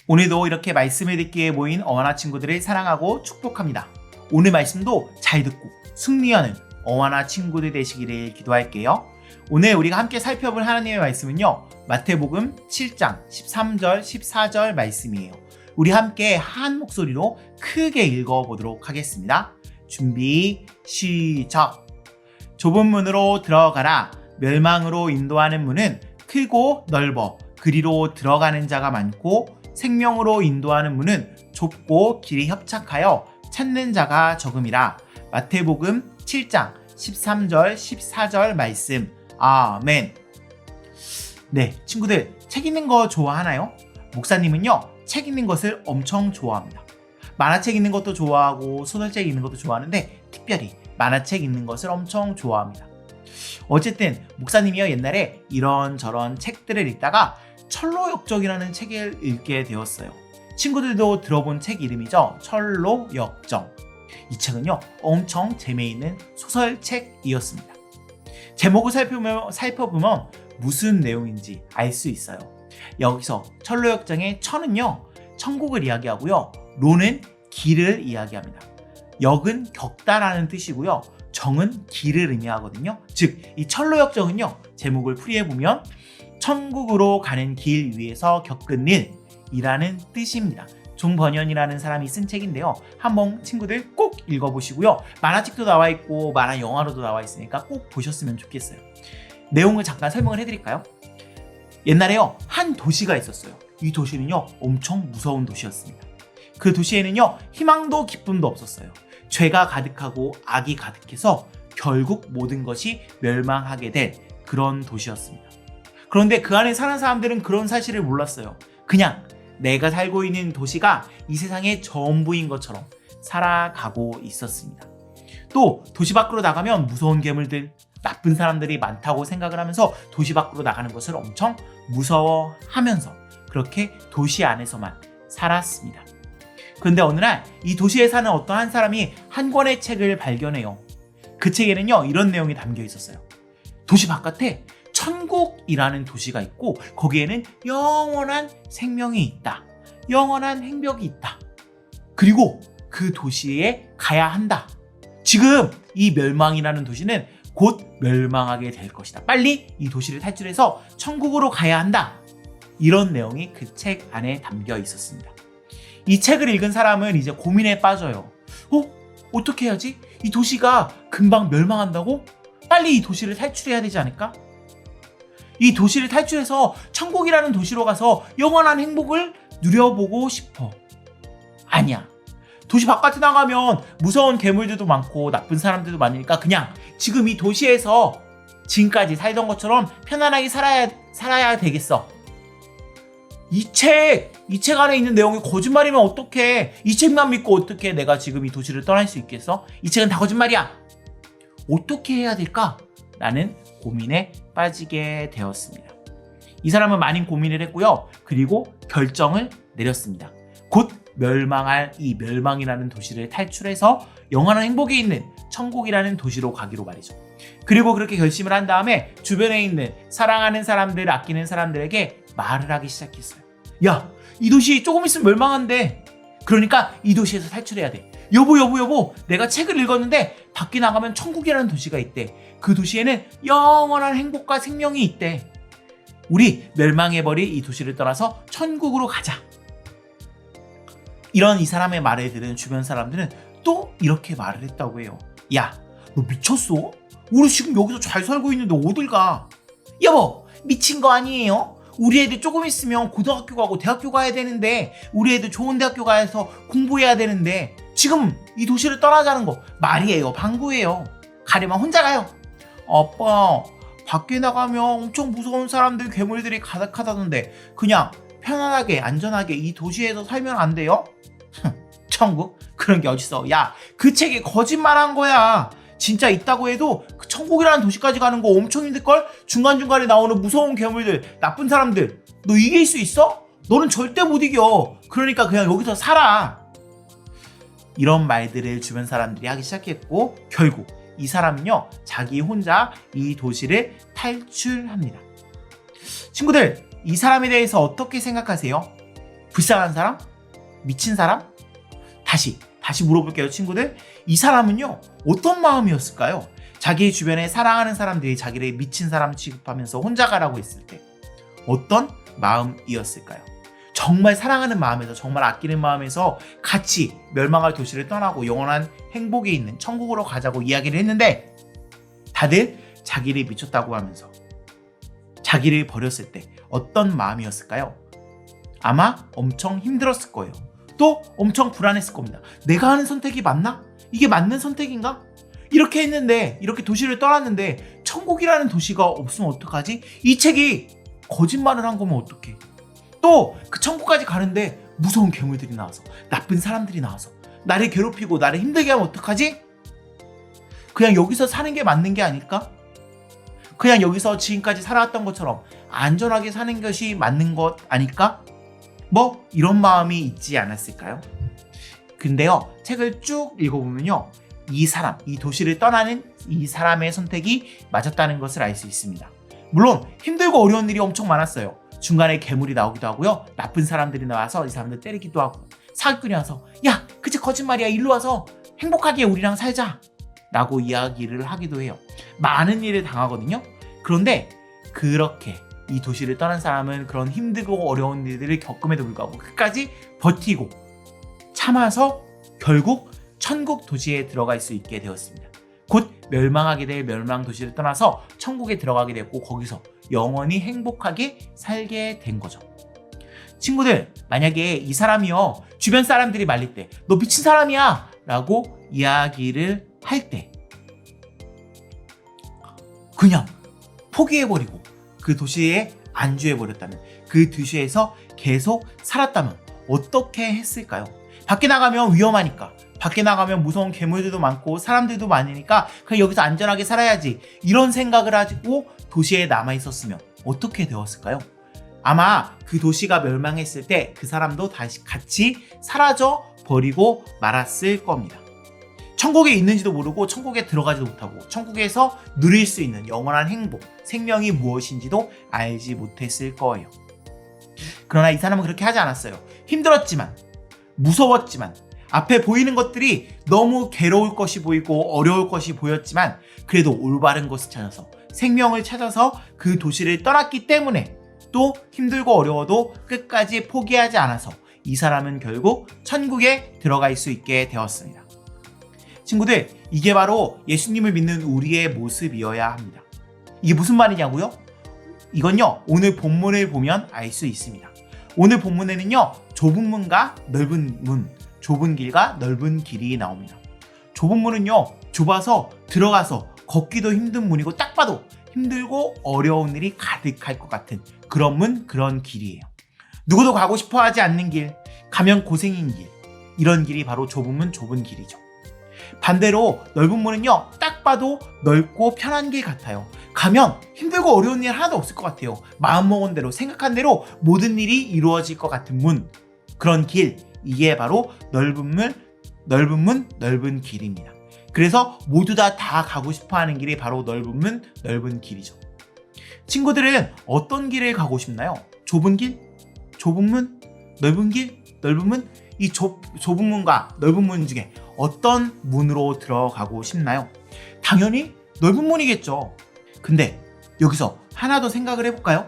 오늘도 이렇게 말씀을 듣기 위해 모인 어와나 친구들을 사랑하고 축복합니다. 오늘 말씀도 잘 듣고 승리하는 어와나 친구들 되시기를 기도할게요. 오늘 우리가 함께 살펴볼 하나님의 말씀은요, 마태복음 7장 13절 14절 말씀이에요. 우리 함께 한 목소리로 크게 읽어보도록 하겠습니다. 준비 시작. 좁은 문으로 들어가라. 멸망으로 인도하는 문은 크고 넓어 그리로 들어가는 자가 많고, 생명으로 인도하는 문은 좁고 길이 협착하여 찾는 자가 적음이라. 마태복음 7장 13절 14절 말씀. 아멘. 네, 친구들, 책 읽는 거 좋아하나요? 목사님은요, 책 읽는 것을 엄청 좋아합니다. 만화책 읽는 것도 좋아하고 소설책 읽는 것도 좋아하는데, 특별히 만화책 읽는 것을 엄청 좋아합니다. 어쨌든 목사님이요, 옛날에 이런저런 책들을 읽다가 철로역정이라는 책을 읽게 되었어요. 친구들도 들어본 책 이름이죠. 철로역정. 이 책은요, 엄청 재미있는 소설책이었습니다. 제목을 살펴보면 무슨 내용인지 알 수 있어요. 여기서 철로역정의 철은요, 천국을 이야기하고요, 로는 길을 이야기합니다. 역은 겪다라는 뜻이고요, 정은 길을 의미하거든요. 즉, 이 철로역정은요, 제목을 풀이해보면 천국으로 가는 길 위에서 겪은 일이라는 뜻입니다. 종번연이라는 사람이 쓴 책인데요, 한번 친구들 꼭 읽어보시고요. 만화책도 나와 있고 만화 영화로도 나와 있으니까 꼭 보셨으면 좋겠어요. 내용을 잠깐 설명을 해드릴까요? 옛날에요, 한 도시가 있었어요. 이 도시는요, 엄청 무서운 도시였습니다. 그 도시에는요, 희망도 기쁨도 없었어요. 죄가 가득하고 악이 가득해서 결국 모든 것이 멸망하게 된 그런 도시였습니다. 그런데 그 안에 사는 사람들은 그런 사실을 몰랐어요. 그냥 내가 살고 있는 도시가 이 세상의 전부인 것처럼 살아가고 있었습니다. 또 도시 밖으로 나가면 무서운 괴물들, 나쁜 사람들이 많다고 생각을 하면서 도시 밖으로 나가는 것을 엄청 무서워하면서 그렇게 도시 안에서만 살았습니다. 그런데 어느 날 이 도시에 사는 어떤 한 사람이 한 권의 책을 발견해요. 그 책에는요, 이런 내용이 담겨 있었어요. 도시 바깥에 천국이라는 도시가 있고, 거기에는 영원한 생명이 있다. 영원한 행복이 있다. 그리고 그 도시에 가야 한다. 지금 이 멸망이라는 도시는 곧 멸망하게 될 것이다. 빨리 이 도시를 탈출해서 천국으로 가야 한다. 이런 내용이 그 책 안에 담겨 있었습니다. 이 책을 읽은 사람은 이제 고민에 빠져요. 어떻게 해야지? 이 도시가 금방 멸망한다고? 빨리 이 도시를 탈출해야 되지 않을까? 이 도시를 탈출해서 천국이라는 도시로 가서 영원한 행복을 누려보고 싶어. 아니야. 도시 바깥에 나가면 무서운 괴물들도 많고 나쁜 사람들도 많으니까 그냥 지금 이 도시에서 지금까지 살던 것처럼 편안하게 살아야 되겠어. 이 책 안에 있는 내용이 거짓말이면 어떡해. 이 책만 믿고 어떻게 내가 지금 이 도시를 떠날 수 있겠어? 이 책은 다 거짓말이야. 어떻게 해야 될까? 라는 고민에 빠지게 되었습니다. 이 사람은 많은 고민을 했고요. 그리고 결정을 내렸습니다. 곧 멸망할 이 멸망이라는 도시를 탈출해서 영원한 행복이 있는 천국이라는 도시로 가기로 말이죠. 그리고 그렇게 결심을 한 다음에 주변에 있는 사랑하는 사람들, 아끼는 사람들에게 말을 하기 시작했어요. 야, 이 도시 조금 있으면 멸망한대. 그러니까 이 도시에서 탈출해야 돼. 여보, 내가 책을 읽었는데 밖에 나가면 천국이라는 도시가 있대. 그 도시에는 영원한 행복과 생명이 있대. 우리 멸망해버릴 이 도시를 떠나서 천국으로 가자. 이런 이 사람의 말을 들은 주변 사람들은 또 이렇게 말을 했다고 해요. 야, 너 미쳤어? 우리 지금 여기서 잘 살고 있는데 어딜 가? 여보, 미친 거 아니에요? 우리 애들 조금 있으면 고등학교 가고 대학교 가야 되는데, 우리 애들 좋은 대학교 가서 공부해야 되는데 지금 이 도시를 떠나자는 거 말이에요? 방구예요? 가려면 혼자 가요. 아빠, 밖에 나가면 엄청 무서운 사람들, 괴물들이 가득하다던데 그냥 편안하게 안전하게 이 도시에서 살면 안 돼요? 천국? 그런 게 어딨어. 야, 그 책에 거짓말한 거야. 진짜 있다고 해도 그 천국이라는 도시까지 가는 거 엄청 힘들걸? 중간중간에 나오는 무서운 괴물들, 나쁜 사람들, 너 이길 수 있어? 너는 절대 못 이겨. 그러니까 그냥 여기서 살아. 이런 말들을 주변 사람들이 하기 시작했고, 결국 이 사람은요, 자기 혼자 이 도시를 탈출합니다. 친구들, 이 사람에 대해서 어떻게 생각하세요? 불쌍한 사람? 미친 사람? 다시 물어볼게요, 친구들. 이 사람은요, 어떤 마음이었을까요? 자기 주변에 사랑하는 사람들이 자기를 미친 사람 취급하면서 혼자 가라고 했을 때 어떤 마음이었을까요? 정말 사랑하는 마음에서, 정말 아끼는 마음에서 같이 멸망할 도시를 떠나고 영원한 행복에 있는 천국으로 가자고 이야기를 했는데 다들 자기를 미쳤다고 하면서 자기를 버렸을 때 어떤 마음이었을까요? 아마 엄청 힘들었을 거예요. 또 엄청 불안했을 겁니다. 내가 하는 선택이 맞나? 이게 맞는 선택인가? 이렇게 했는데, 이렇게 도시를 떠났는데 천국이라는 도시가 없으면 어떡하지? 이 책이 거짓말을 한 거면 어떡해? 또 그 천국까지 가는데 무서운 괴물들이 나와서, 나쁜 사람들이 나와서 나를 괴롭히고 나를 힘들게 하면 어떡하지? 그냥 여기서 사는 게 맞는 게 아닐까? 그냥 여기서 지금까지 살아왔던 것처럼 안전하게 사는 것이 맞는 것 아닐까? 뭐 이런 마음이 있지 않았을까요? 근데요, 책을 쭉 읽어보면요, 이 도시를 떠나는 이 사람의 선택이 맞았다는 것을 알 수 있습니다. 물론 힘들고 어려운 일이 엄청 많았어요. 중간에 괴물이 나오기도 하고요, 나쁜 사람들이 나와서 이 사람들 때리기도 하고, 사기꾼이 와서 야, 그치 거짓말이야, 일로 와서 행복하게 우리랑 살자 라고 이야기를 하기도 해요. 많은 일을 당하거든요. 그런데 그렇게 이 도시를 떠난 사람은 그런 힘들고 어려운 일들을 겪음에도 불구하고 끝까지 버티고 참아서 결국 천국 도시에 들어갈 수 있게 되었습니다. 곧 멸망하게 될 멸망 도시를 떠나서 천국에 들어가게 됐고, 거기서 영원히 행복하게 살게 된 거죠. 친구들, 만약에 이 사람이요, 주변 사람들이 말릴 때 너 미친 사람이야 라고 이야기를 할 때 그냥 포기해버리고 그 도시에 안주해버렸다면, 그 도시에서 계속 살았다면 어떻게 했을까요? 밖에 나가면 위험하니까, 밖에 나가면 무서운 괴물들도 많고 사람들도 많으니까 그냥 여기서 안전하게 살아야지, 이런 생각을 하고 도시에 남아있었으면 어떻게 되었을까요? 아마 그 도시가 멸망했을 때 그 사람도 다시 같이 사라져 버리고 말았을 겁니다. 천국에 있는지도 모르고 천국에 들어가지도 못하고 천국에서 누릴 수 있는 영원한 행복, 생명이 무엇인지도 알지 못했을 거예요. 그러나 이 사람은 그렇게 하지 않았어요. 힘들었지만, 무서웠지만, 앞에 보이는 것들이 너무 괴로울 것이 보이고 어려울 것이 보였지만 그래도 올바른 것을 찾아서, 생명을 찾아서 그 도시를 떠났기 때문에 또 힘들고 어려워도 끝까지 포기하지 않아서 이 사람은 결국 천국에 들어갈 수 있게 되었습니다. 친구들, 이게 바로 예수님을 믿는 우리의 모습이어야 합니다. 이게 무슨 말이냐고요? 이건요, 오늘 본문을 보면 알 수 있습니다. 오늘 본문에는요, 좁은 문과 넓은 문, 좁은 길과 넓은 길이 나옵니다. 좁은 문은요, 좁아서 들어가서 걷기도 힘든 문이고 딱 봐도 힘들고 어려운 일이 가득할 것 같은 그런 문, 그런 길이에요. 누구도 가고 싶어 하지 않는 길, 가면 고생인 길, 이런 길이 바로 좁은 문, 좁은 길이죠. 반대로 넓은 문은요, 딱 봐도 넓고 편한 길 같아요. 가면 힘들고 어려운 일 하나도 없을 것 같아요. 마음먹은 대로, 생각한 대로 모든 일이 이루어질 것 같은 문, 그런 길, 이게 바로 넓은 문, 넓은 길입니다. 그래서 모두 다 가고 싶어하는 길이 바로 넓은 문, 넓은 길이죠. 친구들은 어떤 길을 가고 싶나요? 좁은 길? 좁은 문? 넓은 길? 넓은 문? 이 좁은 문과 넓은 문 중에 어떤 문으로 들어가고 싶나요? 당연히 넓은 문이겠죠. 근데 여기서 하나 더 생각을 해볼까요?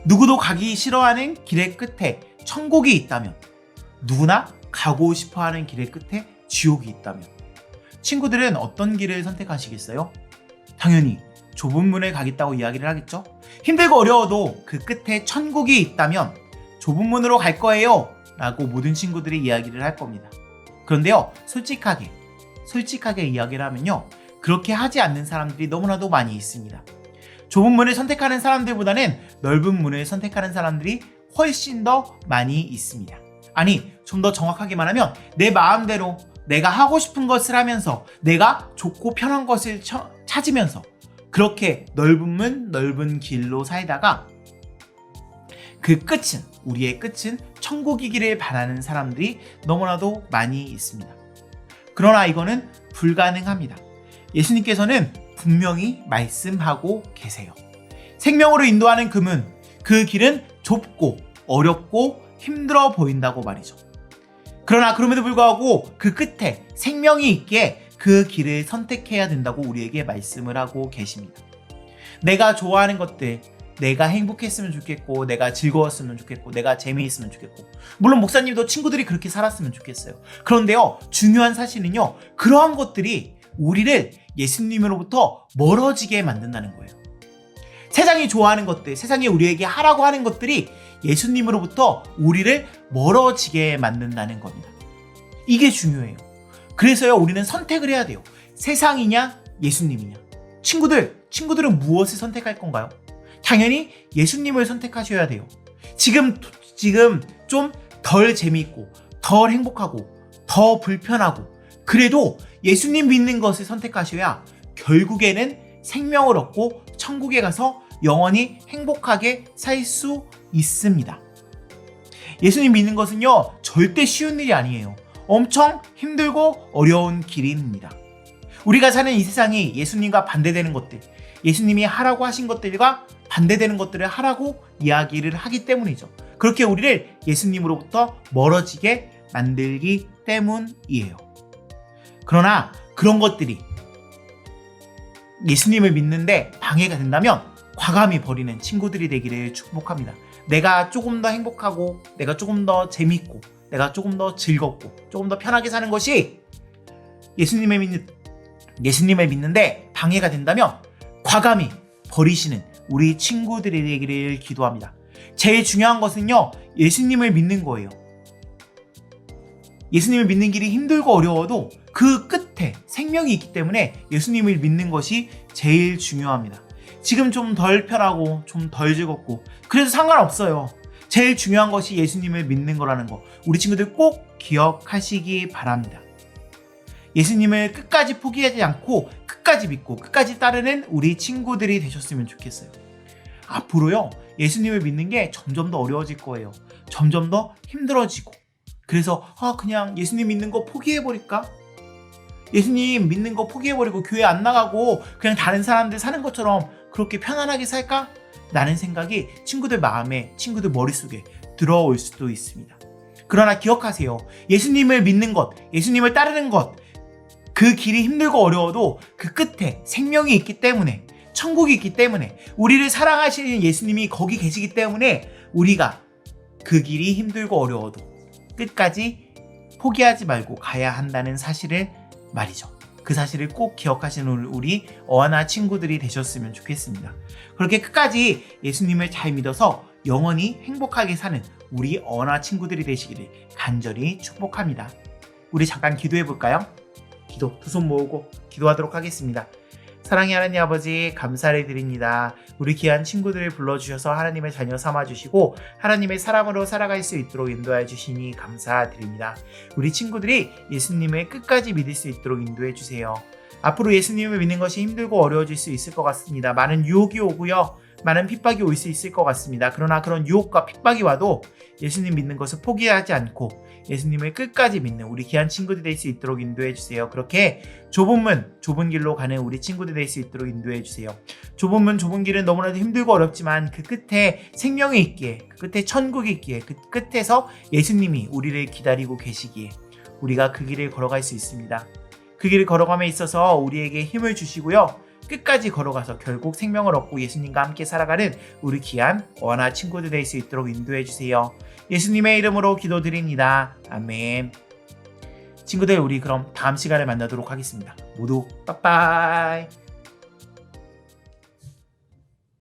누구도 가기 싫어하는 길의 끝에 천국이 있다면, 누구나 가고 싶어하는 길의 끝에 지옥이 있다면, 친구들은 어떤 길을 선택하시겠어요? 당연히 좁은 문을 가겠다고 이야기를 하겠죠. 힘들고 어려워도 그 끝에 천국이 있다면 좁은 문으로 갈 거예요 라고 모든 친구들이 이야기를 할 겁니다. 그런데요, 솔직하게 이야기를 하면요, 그렇게 하지 않는 사람들이 너무나도 많이 있습니다. 좁은 문을 선택하는 사람들보다는 넓은 문을 선택하는 사람들이 훨씬 더 많이 있습니다. 아니, 좀 더 정확하게 말하면 내 마음대로 내가 하고 싶은 것을 하면서 내가 좋고 편한 것을 찾으면서 그렇게 넓은 문, 넓은 길로 살다가 그 끝은, 우리의 끝은 천국이기를 바라는 사람들이 너무나도 많이 있습니다. 그러나 이거는 불가능합니다. 예수님께서는 분명히 말씀하고 계세요. 생명으로 인도하는 그 문, 그 길은 좁고 어렵고 힘들어 보인다고 말이죠. 그러나 그럼에도 불구하고 그 끝에 생명이 있기에 그 길을 선택해야 된다고 우리에게 말씀을 하고 계십니다. 내가 좋아하는 것들, 내가 행복했으면 좋겠고, 내가 즐거웠으면 좋겠고, 내가 재미있으면 좋겠고, 물론 목사님도 친구들이 그렇게 살았으면 좋겠어요. 그런데요, 중요한 사실은요, 그러한 것들이 우리를 예수님으로부터 멀어지게 만든다는 거예요. 세상이 좋아하는 것들, 세상이 우리에게 하라고 하는 것들이 예수님으로부터 우리를 멀어지게 만든다는 겁니다. 이게 중요해요. 그래서요, 우리는 선택을 해야 돼요. 세상이냐, 예수님이냐. 친구들은 무엇을 선택할 건가요? 당연히 예수님을 선택하셔야 돼요. 지금 좀 덜 재미있고, 덜 행복하고, 더 불편하고, 그래도 예수님 믿는 것을 선택하셔야 결국에는 생명을 얻고 천국에 가서 영원히 행복하게 살 수 있습니다. 예수님 믿는 것은요, 절대 쉬운 일이 아니에요. 엄청 힘들고 어려운 길입니다. 우리가 사는 이 세상이 예수님과 반대되는 것들, 예수님이 하라고 하신 것들과 반대되는 것들을 하라고 이야기를 하기 때문이죠. 그렇게 우리를 예수님으로부터 멀어지게 만들기 때문이에요. 그러나 그런 것들이 예수님을 믿는데 방해가 된다면 과감히 버리는 친구들이 되기를 축복합니다. 내가 조금 더 행복하고, 내가 조금 더 재밌고, 내가 조금 더 즐겁고, 조금 더 편하게 사는 것이 예수님을 믿는데 방해가 된다면 과감히 버리시는 우리 친구들이 되기를 기도합니다. 제일 중요한 것은요, 예수님을 믿는 거예요. 예수님을 믿는 길이 힘들고 어려워도 그 끝에 생명이 있기 때문에 예수님을 믿는 것이 제일 중요합니다. 지금 좀 덜 편하고 좀 덜 즐겁고 그래도 상관없어요. 제일 중요한 것이 예수님을 믿는 거라는 거, 우리 친구들 꼭 기억하시기 바랍니다. 예수님을 끝까지 포기하지 않고 끝까지 믿고 끝까지 따르는 우리 친구들이 되셨으면 좋겠어요. 앞으로요, 예수님을 믿는 게 점점 더 어려워질 거예요. 점점 더 힘들어지고, 그래서 그냥 예수님 믿는 거 포기해버릴까? 예수님 믿는 거 포기해버리고 교회 안 나가고 그냥 다른 사람들 사는 것처럼 그렇게 편안하게 살까? 라는 생각이 친구들 마음에, 친구들 머릿속에 들어올 수도 있습니다. 그러나 기억하세요. 예수님을 믿는 것, 예수님을 따르는 것, 그 길이 힘들고 어려워도 그 끝에 생명이 있기 때문에, 천국이 있기 때문에, 우리를 사랑하시는 예수님이 거기 계시기 때문에 우리가 그 길이 힘들고 어려워도 끝까지 포기하지 말고 가야 한다는 사실을 말이죠. 그 사실을 꼭 기억하시는 우리 어하나 친구들이 되셨으면 좋겠습니다. 그렇게 끝까지 예수님을 잘 믿어서 영원히 행복하게 사는 우리 어하나 친구들이 되시기를 간절히 축복합니다. 우리 잠깐 기도해 볼까요? 기도, 두 손 모으고 기도하도록 하겠습니다. 사랑의 하나님 아버지, 감사를 드립니다. 우리 귀한 친구들을 불러주셔서 하나님의 자녀 삼아주시고 하나님의 사람으로 살아갈 수 있도록 인도해 주시니 감사드립니다. 우리 친구들이 예수님을 끝까지 믿을 수 있도록 인도해 주세요. 앞으로 예수님을 믿는 것이 힘들고 어려워질 수 있을 것 같습니다. 많은 유혹이 오고요, 많은 핍박이 올 수 있을 것 같습니다. 그러나 그런 유혹과 핍박이 와도 예수님 믿는 것을 포기하지 않고 예수님을 끝까지 믿는 우리 귀한 친구들 될 수 있도록 인도해 주세요. 그렇게 좁은 문, 좁은 길로 가는 우리 친구들 될 수 있도록 인도해 주세요. 좁은 문, 좁은 길은 너무나도 힘들고 어렵지만 그 끝에 생명이 있기에, 그 끝에 천국이 있기에, 그 끝에서 예수님이 우리를 기다리고 계시기에 우리가 그 길을 걸어갈 수 있습니다. 그 길을 걸어감에 있어서 우리에게 힘을 주시고요, 끝까지 걸어가서 결국 생명을 얻고 예수님과 함께 살아가는 우리 귀한 어하나 친구들 될 수 있도록 인도해 주세요. 예수님의 이름으로 기도드립니다. 아멘. 친구들, 우리 그럼 다음 시간에 만나도록 하겠습니다. 모두 빠빠이.